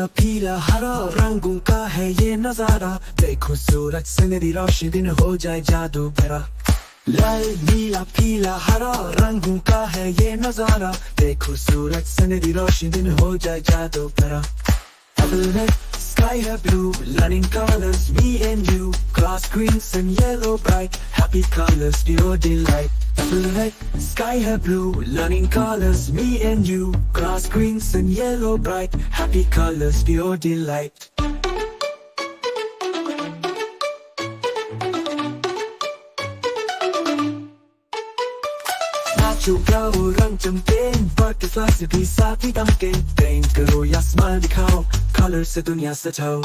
नीला पीला हरा रंगों का है ये नजारा। देखो सूरज से मेरी रोशनी दिन हो जाए जादू भरा। लाल नीला पीला हरा रंगों का है ये नजारा। देखो सूरज से मेरी रोशनी दिन हो जाए जादू भरा। Apple red, sky है blue, learning colors, me and you. Grass green, sun yellow bright, happy colors, pure delight. Apple red, sky है blue, learning colors, me and you. Grass green, sun yellow bright, happy colors, pure delight. नाचो गाओ रंग चमके, butterfly से भी साथ ही दमके। Paint करो या smile दिखाओ, कलर से दुनिया सजाओ।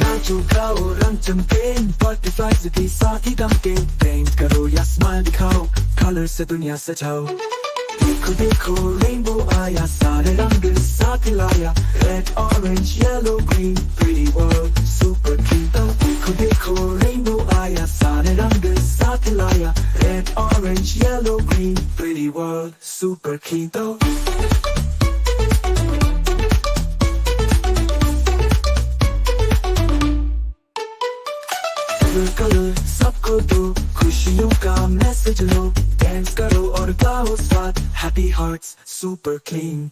नाचो गाओ रंग चमके, बटरफ्लाई से भी साथ ही दमके। पेंट करो या स्माइल दिखाओ, कलर से दुनिया सजाओ। देखो देखो रेनबो आया, सारे रंग साथ लाया। Red orange yellow green, pretty world super cute. देखो देखो रेनबो आया, सारे रंग साथ लाया। Red orange yellow green, pretty world super quinto. Colour सबको दो, खुशियों का मैसेज लो। डांस करो और गाओ साथ, हैप्पी हार्ट्स सुपर क्लीन।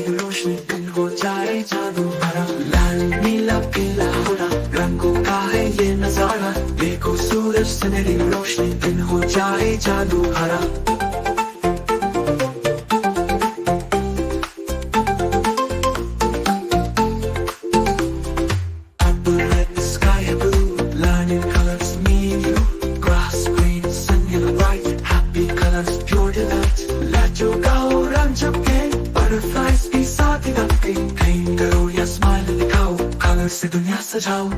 रोशनी दिन हो जाए जादू भरा। लाल नीला पीला हरा रंगों का है ये नजारा। देखो सूरज से मेरी रोशनी दिन हो जाए जादू भरा। Apple red, sky blue, learning colors, me and you. Grass green, sun yellow bright, happy colors, pure delight. नाचो गाओ रंग चमके, butterflies भी साथ ही दमके। पेंट करो या स्माइल दिखाओ, कलर से दुनिया सजाओ।